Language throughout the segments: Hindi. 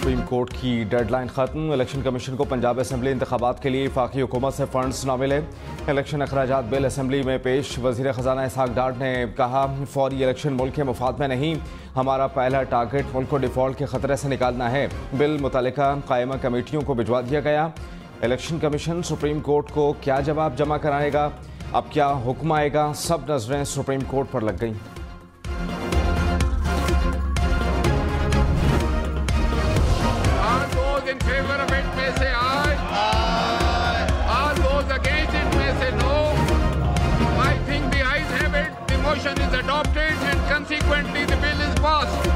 सुप्रीम कोर्ट की डेडलाइन खत्म। इलेक्शन कमीशन को पंजाब असम्बली इंतखाबात के लिए वफाकी हुकूमत से फंड्स न मिले। इलेक्शन अखराजात बिल असम्बली में पेश। वजीर खजाना इसहाक डार ने कहा, फौरी इलेक्शन मुल्क के मुफाद में नहीं, हमारा पहला टारगेट मुल्क को डिफॉल्ट के खतरे से निकालना है। बिल मुतल्लिका कायमा कमेटियों को भिजवा दिया गया। इलेक्शन कमीशन सुप्रीम कोर्ट को क्या जवाब जमा कराएगा, अब क्या हुक्म आएगा, सब नजरें सुप्रीम कोर्ट पर लग गई। In favor of it may say aye. Aye. All those against it may say no. I think the ayes have it. The motion is adopted and consequently the bill is passed.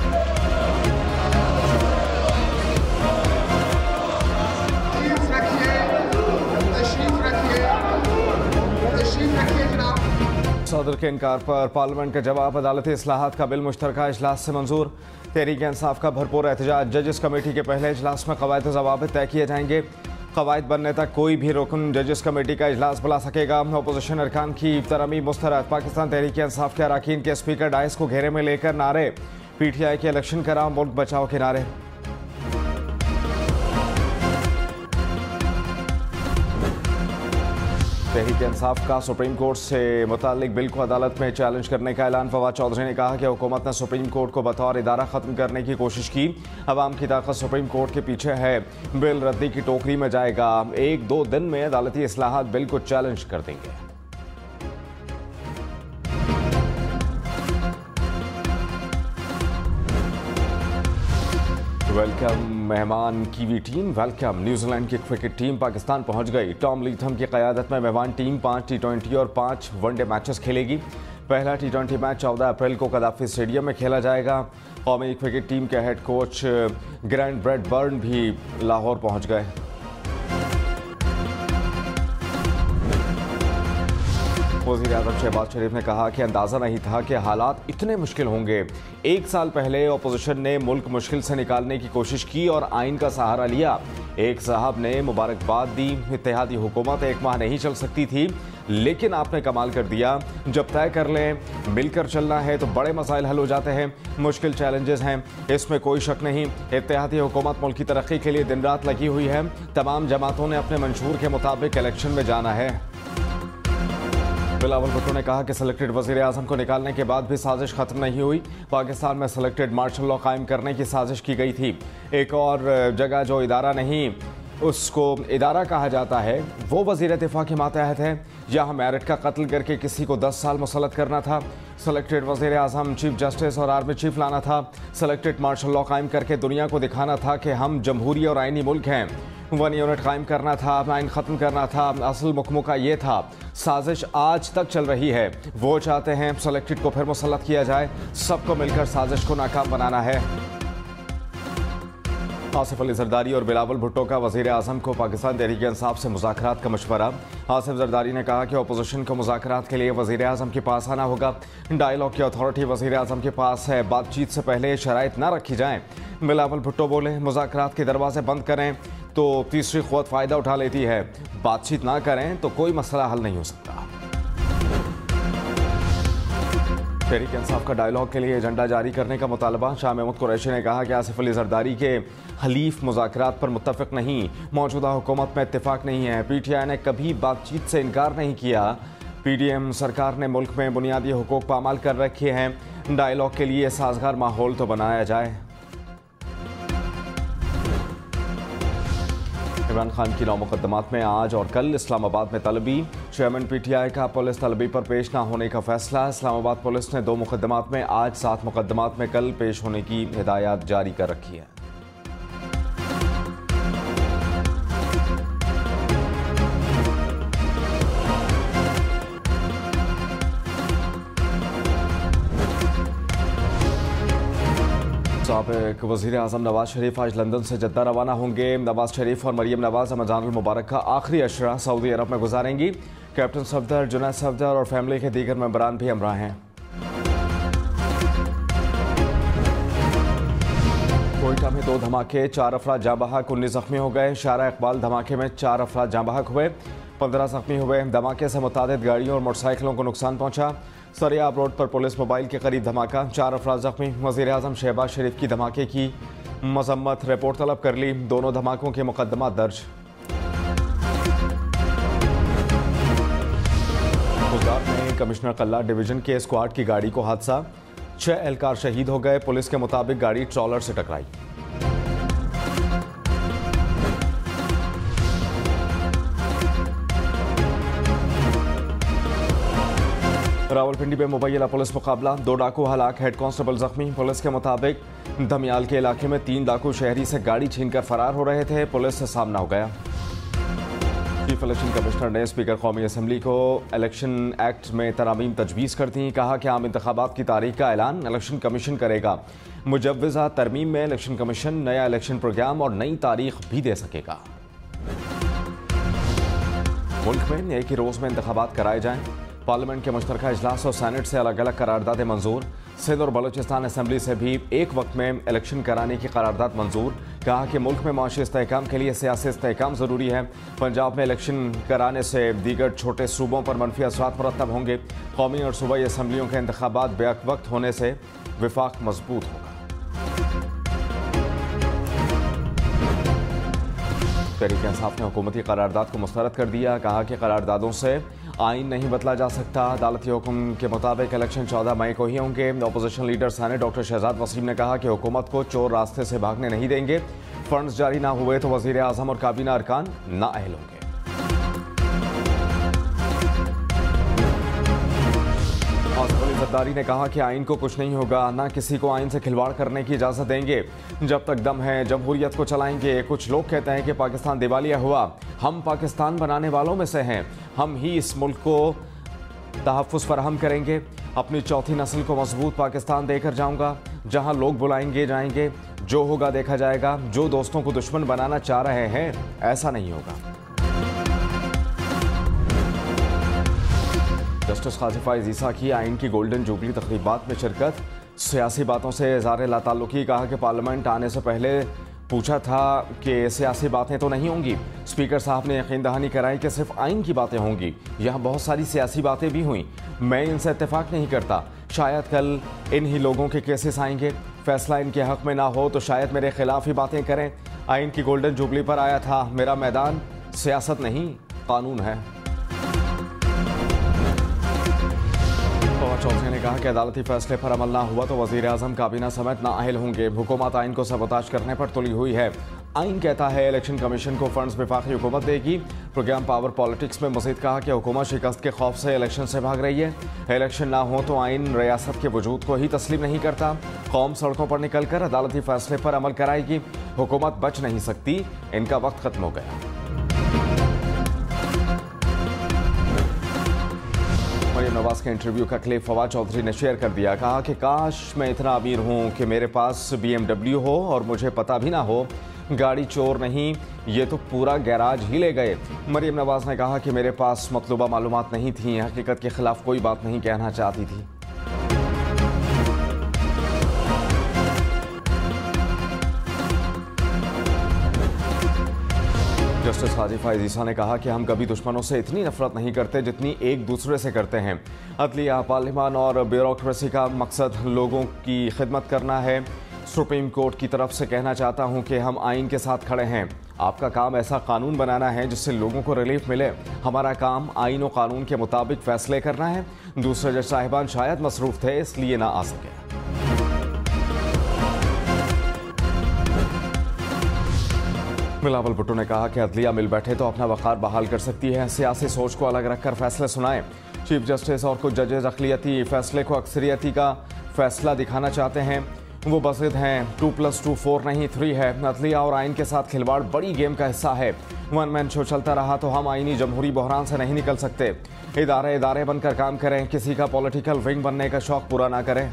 सदर के इनकार पर पार्लियामेंट का जवाब। अदालती इस्लाहात का बिल मुश्तरका इजलास से मंजूर। तहरीक इंसाफ का भरपूर एहतजाज। जजेस कमेटी के पहले इजलास में कवायद ज़वाबित तय किए जाएंगे। कवायद बनने तक कोई भी रुकन जजेस कमेटी का इजलास बुला सकेगा। अपोजिशन अरकान की तरमीम मुस्तरद। पाकिस्तान तहरीक इंसाफ के अरकान के स्पीकर डाइस को घेरे में लेकर नारे। PTI के इलेक्शन कराओ मुल्क बचाओ के नारे। तहरीक इंसाफ का सुप्रीम कोर्ट से मुतालिक बिल को अदालत में चैलेंज करने का ऐलान। फवाद चौधरी ने कहा कि हुकूमत ने सुप्रीम कोर्ट को बतौर इदारा ख़त्म करने की कोशिश की। अवाम की ताकत सुप्रीम कोर्ट के पीछे है। बिल रद्दी की टोकरी में जाएगा। 1-2 दिन में अदालती इस्लाहात बिल को चैलेंज कर देंगे। वेलकम मेहमान कीवी टीम, वेलकम। न्यूजीलैंड की क्रिकेट टीम पाकिस्तान पहुंच गई। टॉम लीथम की क़यादत में मेहमान टीम 5 T20 और 5 वनडे मैचेस खेलेगी। पहला T20 मैच 14 अप्रैल को कदाफी स्टेडियम में खेला जाएगा। कौमी क्रिकेट टीम के हेड कोच ग्रैंट ब्रैडबर्न भी लाहौर पहुंच गए। वज़ीर आज़म शहबाज शरीफ ने कहा कि अंदाज़ा नहीं था कि हालात इतने मुश्किल होंगे। 1 साल पहले अपोजिशन ने मुल्क मुश्किल से निकालने की कोशिश की और आइन का सहारा लिया। एक साहब ने मुबारकबाद दी। इत्तेहादी हुकूमत 1 माह नहीं चल सकती थी, लेकिन आपने कमाल कर दिया। जब तय कर लें मिलकर चलना है तो बड़े मसाइल हल हो जाते हैं। मुश्किल चैलेंजेस हैं, इसमें कोई शक नहीं। इत्तेहादी हुकूमत मुल्क की तरक्की के लिए दिन रात लगी हुई है। तमाम जमातों ने अपने मंशूर के मुताबिक इलेक्शन में जाना है। बिलावल भुट्टो ने कहा कि सिलेक्टेड वज़ीर आज़म को निकालने के बाद भी साजिश खत्म नहीं हुई। पाकिस्तान में सिलेक्टेड मार्शल लॉ कायम करने की साजिश की गई थी। एक और जगह जो इदारा नहीं उसको इदारा कहा जाता है, वो वज़ीर दिफा के मातहत है। यहाँ मेरिट का कत्ल करके किसी को 10 साल मुसल्लत करना था। सिलेक्टेड वज़ीर आज़म, चीफ जस्टिस और आर्मी चीफ लाना था। सिलेक्टेड मार्शल लॉ कायम करके दुनिया को दिखाना था कि हम जमहूरी और आइनी मुल्क हैं। 1 यूनिट कायम करना था, आइन ख़त्म करना था। असल मुकमो का ये था। साजिश आज तक चल रही है। वो चाहते हैं सिलेक्टेड को फिर मुसल्लत किया जाए। सबको मिलकर साजिश को नाकाम बनाना है। आसिफ अली जरदारी और बिलावल भुट्टो का वज़ीर आज़म को पाकिस्तान तहरीक इंसाफ से मुज़ाकरात का मशवरा। आसिफ जरदारी ने कहा कि अपोजिशन को मुज़ाकरात के लिए वज़ीर आज़म के पास आना होगा। डायलॉग की अथॉरिटी वज़ीर आज़म के पास है। बातचीत से पहले शराइत ना रखी जाएँ। बिलावल भुट्टो बोले, मुज़ाकरात के दरवाजे बंद करें तो तीसरी क़ुव्वत फ़ायदा उठा लेती है। बातचीत ना करें तो कोई मसला हल नहीं हो सकता। तहरीक इंसाफ का डायलॉग के लिए एजेंडा जारी करने का मुतालबा। शाह महमूद कुरैशी ने कहा कि आसिफ अली जरदारी के हलीफ मुज़ाकरात पर मुत्तफ़िक़ नहीं। मौजूदा हुकूमत में इत्तेफाक नहीं है। PTI ने कभी बातचीत से इनकार नहीं किया। PDM सरकार ने मुल्क में बुनियादी हुकूक पामाल कर रखे हैं। डायलॉग के लिए साजगार माहौल तो बनाया जाए। इमरान खान की 9 मुकदमात में आज और कल इस्लामाबाद में तलबी। चेयरमैन PTI का पुलिस तलबी पर पेश न होने का फैसला। इस्लामाबाद पुलिस ने 2 मुकदमात में आज, 7 मुकदमात में कल पेश होने की हिदायत जारी कर रखी है। साबिक़ वज़ीर आज़म नवाज शरीफ आज लंदन से जद्दा रवाना होंगे। नवाज शरीफ और मरियम नवाज रमज़ान मुबारक का आखिरी अशरा सऊदी अरब में गुजारेंगी। कैप्टन सफदर, जुनैद सफदर और फैमिली के दीगर मेंबरान भी हमरा हैं। कोयटा में 2 धमाके, 4 अफराद जाँ बहक, 19 जख्मी हो गए। शारा इकबाल धमाके में 4 अफराद जाँ बहक हुए, 15 जख्मी हुए। धमाके से मुतादिद गाड़ियों और मोटरसाइकिलों को नुकसान पहुंचा। सरियाब रोड पर पुलिस मोबाइल के करीब धमाका, 4 अफराद जख्मी। वज़ीर आज़म शहबाज शरीफ की धमाके की मजम्मत, रिपोर्ट तलब कर ली। दोनों धमाकों के मुकदमा दर्ज। गुजरात में कमिश्नर कल्ला डिवीजन के स्क्वाड की गाड़ी को हादसा, 6 एहलकार शहीद हो गए। पुलिस के मुताबिक गाड़ी ट्रॉलर से टकराई। रावलपिंडी में मुबैना पुलिस मुकाबला, 2 डाकू हलाक, हेड कांस्टेबल जख्मी। पुलिस के मुताबिक धमियाल के इलाके में 3 डाकू शहरी से गाड़ी छीनकर फरार हो रहे थे। पुलिस से सामना हो गया। चीफ इलेक्शन कमिश्नर ने स्पीकर कौमी असम्बली को इलेक्शन एक्ट में तरमीम तजवीज़ कर दी। कहा कि आम इंतखाबात की तारीख का ऐलान इलेक्शन कमीशन करेगा। मुजव्वज़ा तरमीम में इलेक्शन कमीशन नया इलेक्शन प्रोग्राम और नई तारीख भी दे सकेगा। मुल्क में एक ही रोज़ में इंतखाबात कराए जाएं। पार्लियामेंट के मुश्तरका इजलास और सैनेट से अलग अलग करारदादें मंजूर। सिंध और बलूचिस्तान असम्बली से भी एक वक्त में इलेक्शन कराने की करारदाद मंजूर। कहा कि मुल्क में माशी इस्तेहकाम के लिए सियासी इस्तेहकाम ज़रूरी है। पंजाब में इलेक्शन कराने से दीगर छोटे सूबों पर मनफी असरात मुरतब होंगे। कौमी और सूबाई असम्बलियों के इंतखाबात बेवक्त होने से विफाक मजबूत होगा। तहरीक इंसाफ ने हुकूमती करारदाद को मुस्तरद कर दिया। कहा कि करारदादों से आइन नहीं बदला जा सकता। अदालती हुक्म के मुताबिक इलेक्शन 14 मई को ही होंगे। Opposition leader senate doctor Shahzad Waseem ने कहा कि हुकूमत को चोर रास्ते से भागने नहीं देंगे। फंड्स जारी ना हुए तो वजीर आजम और काबीना अरकान नाअहल होंगे। आसिफ अली जरदारी ने कहा कि आइन को कुछ नहीं होगा, ना किसी को आइन से खिलवाड़ करने की इजाज़त देंगे। जब तक दम है जमहूरियत को चलाएंगे। कुछ लोग कहते हैं कि पाकिस्तान दिवालिया हुआ। हम पाकिस्तान बनाने वालों में से हैं। हम ही इस मुल्क को तहफ़्फ़ुज़ फराहम करेंगे। अपनी चौथी नस्ल को मजबूत पाकिस्तान देकर जाऊंगा। जहां लोग बुलाएंगे जाएंगे, जो होगा देखा जाएगा। जो दोस्तों को दुश्मन बनाना चाह रहे हैं, ऐसा नहीं होगा। जस्टिस काजी फाइज ईसा की आइन की गोल्डन जुबली तकरीबात में शिरकत। सियासी बातों से इज़हार लाताल्लुकी। कहा कि पार्लियामेंट आने से पहले पूछा था कि सियासी बातें तो नहीं होंगी। स्पीकर साहब ने यकीन दहानी कराई कि सिर्फ आइन की बातें होंगी। यहाँ बहुत सारी सियासी बातें भी हुई। मैं इनसे इत्तेफाक नहीं करता। शायद कल इन्हीं लोगों के केसेस आएंगे। फैसला इनके हक में ना हो तो शायद मेरे खिलाफ ही बातें करें। आइन की गोल्डन जुबली पर आया था। मेरा मैदान सियासत नहीं, कानून है। चौधरी ने कहा कि अदालती फैसले पर अमल ना हुआ तो वजीर आजम काबीना समेत नाअहल होंगे। हुकूमत आइन को सबताज करने पर तुली हुई है। आइन कहता है इलेक्शन कमीशन को फंड्स वफाकी हुकूमत देगी। प्रोग्राम पावर पॉलिटिक्स में मजीद कहा कि हुकूमत शिकस्त के खौफ से इलेक्शन से भाग रही है। इलेक्शन ना हो तो आइन रियासत के वजूद को ही तस्लीम नहीं करता। कौम सड़कों पर निकल कर अदालती फैसले पर अमल कराएगी। हुकूमत बच नहीं सकती। इनका वक्त खत्म हो गया। मरियम नवाज के इंटरव्यू का क्लिप फवाद चौधरी ने शेयर कर दिया। कहा कि काश मैं इतना अमीर हूं कि मेरे पास BMW हो और मुझे पता भी ना हो। गाड़ी चोर नहीं, ये तो पूरा गैराज ही ले गए। मरियम नवाज ने कहा कि मेरे पास मतलूबा मालूमात नहीं थी। हकीकत के खिलाफ कोई बात नहीं कहना चाहती थी। जस्टिस काजी फाइज ईसा ने कहा कि हम कभी दुश्मनों से इतनी नफरत नहीं करते जितनी एक दूसरे से करते हैं। अदलिया, पार्लियामान और ब्यूरोक्रेसी का मकसद लोगों की खिदमत करना है। सुप्रीम कोर्ट की तरफ से कहना चाहता हूं कि हम आइन के साथ खड़े हैं। आपका काम ऐसा कानून बनाना है जिससे लोगों को रिलीफ मिले। हमारा काम आइन और कानून के मुताबिक फैसले करना है। दूसरे जज साहिबान शायद मसरूफ थे, इसलिए ना आ सके। बिलावल भुट्टो ने कहा कि अदलिया मिल बैठे तो अपना वक़ार बहाल कर सकती है। सियासी सोच को अलग रखकर फैसले सुनाएं। चीफ जस्टिस और कुछ जजेस अक़लियती फैसले को अक्सरियती का फैसला दिखाना चाहते हैं। वो बज़िद हैं। 2+2 4 नहीं 3 है। अदलिया और आइन के साथ खिलवाड़ बड़ी गेम का हिस्सा है। वन मैन शो चलता रहा तो हम आइनी जमहूरी बहरान से नहीं निकल सकते। इदारे बनकर काम करें। किसी का पॉलिटिकल विंग बनने का शौक पूरा ना करें।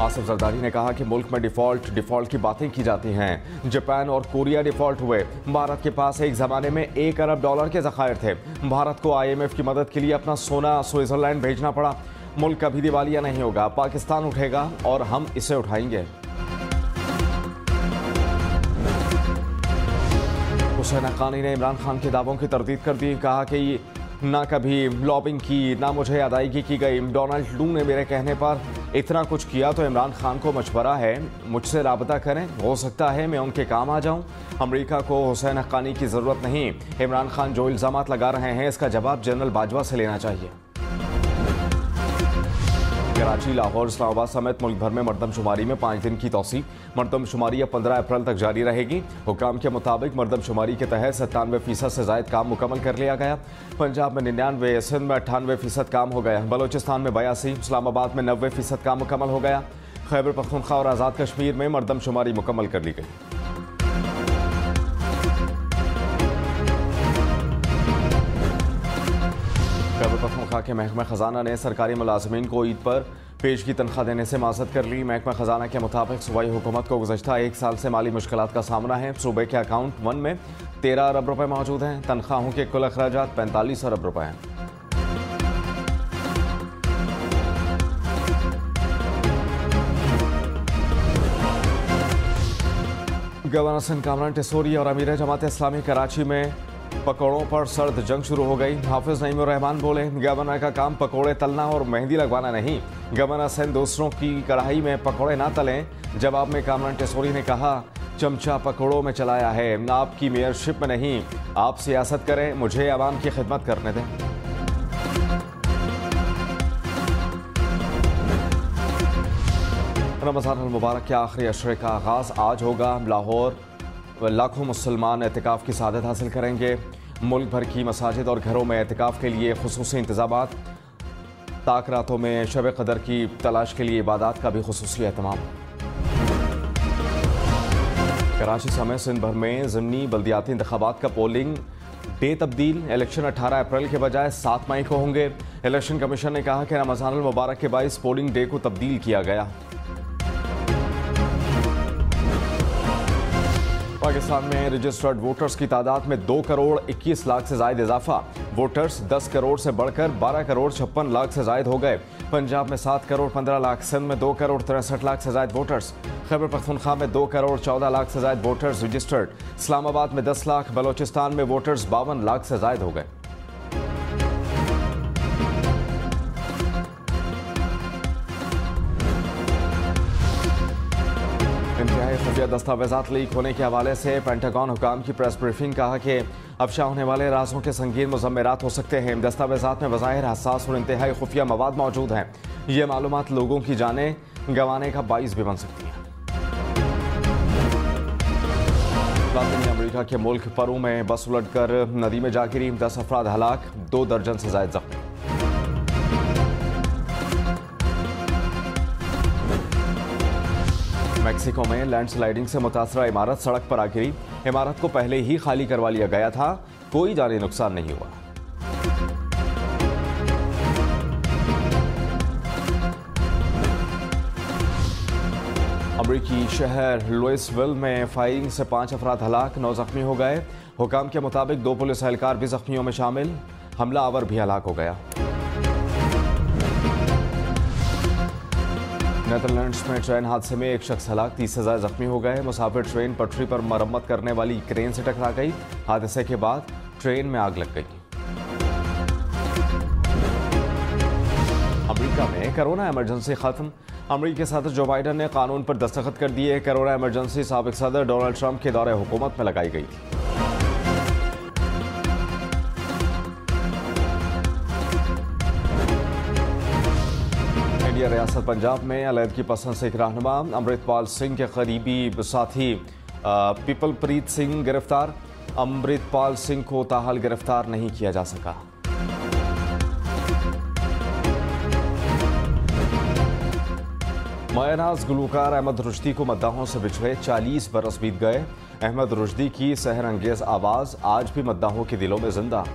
आसिफ जरदारी ने कहा कि मुल्क में डिफॉल्ट की बातें की जाती हैं। जापान और कोरिया डिफॉल्ट हुए। भारत के पास एक ज़माने में $1 अरब के ज़खायर थे। भारत को IMF की मदद के लिए अपना सोना स्विट्ज़रलैंड भेजना पड़ा। मुल्क कभी दिवालिया नहीं होगा। पाकिस्तान उठेगा और हम इसे उठाएंगे। हुसैन हक्कानी ने इमरान खान के दावों की तरदीद कर दी। कहा कि ना कभी लॉबिंग की, ना मुझे अदायगी की गई। डोनाल्ड लू ने मेरे कहने पर इतना कुछ किया तो इमरान खान को मशवरा है, मुझसे राबता करें, हो सकता है मैं उनके काम आ जाऊं। अमेरिका को हुसैन हक्कानी की ज़रूरत नहीं। इमरान खान जो इल्ज़ामात लगा रहे हैं इसका जवाब जनरल बाजवा से लेना चाहिए। कराची, लाहौर, इस्लामाबाद समेत मुल्क भर में मरदमशुमारी में 5 दिन की तौसीक। मरदमशुमारी अब 15 अप्रैल तक जारी रहेगी। हुकाम के मुताबिक मरदमशुमारी के तहत 97% से ज़ायद काम मुकम्मल कर लिया गया। पंजाब में 99, सिंध में 98% काम हो गया, बलोचिस्तान में 82, इस्लामाबाद में 90% काम मुकम्मल हो गया। खैबर पख्तूनख्वा और आज़ाद कश्मीर में मरदमशुमारी मुकम्मल कर ली गई। खैबर पख्तूनख्वा के महकमा खजाना ने सरकारी मुलाजमीन को ईद पर पेश की तनख्वाह देने से माज़रत कर ली। महकमा खजाना के मुताबिक सूबाई हुकूमत को गुज़श्ता 1 साल से माली मुश्किलात का सामना है। सूबे के अकाउंट 1 में 13 अरब रुपए मौजूद हैं। तनख्वाहों के कुल अखराजात 45 अरब रुपए हैं। गवर्नर सिंध कामरान टिसोरी और अमीर जमात इस्लामी कराची में पकौड़ों पर सर्द जंग शुरू हो गई। हाफिज नईमुर रहमान बोले, गवर्नर का काम पकौड़े तलना और मेहंदी लगवाना नहीं। गवर्नर सिंध दूसरों की कढ़ाई में पकौड़े ना तलें। जवाब में कामरान टिसोरी ने कहा, चमचा पकौड़ों में चलाया है, आपकी मेयरशिप में नहीं। आप सियासत करें, मुझे आवाम की खिदमत करने दें। रमज़ान अल मुबारक के आखिरी अशरे का आगाज़ आज होगा। लाहौर लाखों मुसलमान एतिकाफ़ की सआदत हासिल करेंगे। मुल्क भर की मसाजिद और घरों में एतिकाफ़ के लिए खुसूसी इंतज़ामात। ताकरातों में शब क़दर की तलाश के लिए इबादत का भी खुसूसी एहतमाम। कराची समेत सिंध भर में ज़िमनी बल्दियाती इंतख़ाबात का पोलिंग डे तब्दील। इलेक्शन 18 अप्रैल के बजाय 7 मई को होंगे। इलेक्शन कमीशन ने कहा कि रमज़ान अल मुबारक के बाइस पोलिंग डे को तब्दील किया गया। पाकिस्तान में रजिस्टर्ड वोटर्स की तादाद में 2 करोड़ 21 लाख से ज़ायद इजाफा। वोटर्स 10 करोड़ से बढ़कर 12 करोड़ 56 लाख से ज़ायद हो गए। पंजाब में 7 करोड़ 15 लाख, सिंध में 2 करोड़ 63 लाख से ज़ायद वोटर्स। खैबर पख्तूनख्वा में 2 करोड़ 14 लाख से ज़ायद वोटर्स रजिस्टर्ड। इस्लामाबाद में 10 लाख, बलोचिस्तान में वोटर्स 52 लाख से ज़ायद हो गए। इंतहाई खुफिया दस्तावेजात लीक होने के हवाले से पेंटागन हुकाम की प्रेस ब्रीफिंग। कहा कि अफशा होने वाले राज़ों के संगीन मुज़म्मिरात हो सकते हैं। दस्तावेजात में बज़ाहिर हसास और इंतहाई खुफिया मवाद मौजूद हैं। ये मालूमात लोगों की जानें गंवाने का बाइस भी बन सकती है। लातिनी अमेरिका के मुल्क पेरू में बस उलटकर नदी में जा गिरी। 10 अफराद हलाक, 2 दर्जन से ज़ायद जख्मी। मैक्सिको में लैंडस्लाइडिंग से मुतासरा इमारत सड़क पर आ गिरी। इमारत को पहले ही खाली करवा लिया गया था, कोई जानी नुकसान नहीं हुआ। अमरीकी शहर लुइसविल में फायरिंग से 5 अफराद हलाक, 9 जख्मी हो गए। हुकाम के मुताबिक 2 पुलिस एहलकार भी जख्मियों में शामिल। हमला आवर भी हलाक हो गया। नेदरलैंड्स में ट्रेन हादसे में 1 शख्स हलाक, 30 से ज़्यादा जख्मी हो गए। मुसाफिर ट्रेन पटरी पर मरम्मत करने वाली क्रेन से टकरा गई। हादसे के बाद ट्रेन में आग लग गई। अमेरिका में कोरोना इमरजेंसी खत्म। अमेरिकी सदर जो बाइडन ने कानून पर दस्तखत कर दिए। कोरोना इमरजेंसी साबिक सदर डोनाल्ड ट्रंप के दौरे हुकूमत में लगाई गई थी। रियासत पंजाब में अलहदगी पसंद सिख रहनुमा अमृतपाल सिंह के करीबी साथी पीपलप्रीत सिंह गिरफ्तार। अमृतपाल सिंह को ताहाल गिरफ्तार नहीं किया जा सका। मायनाज गुलूकार अहमद रुश्दी को मद्दाहों से बिछड़े 40 बरस बीत गए। अहमद रुश्दी की सहर अंगेज आवाज़ आज भी मद्दाहों के दिलों में जिंदा।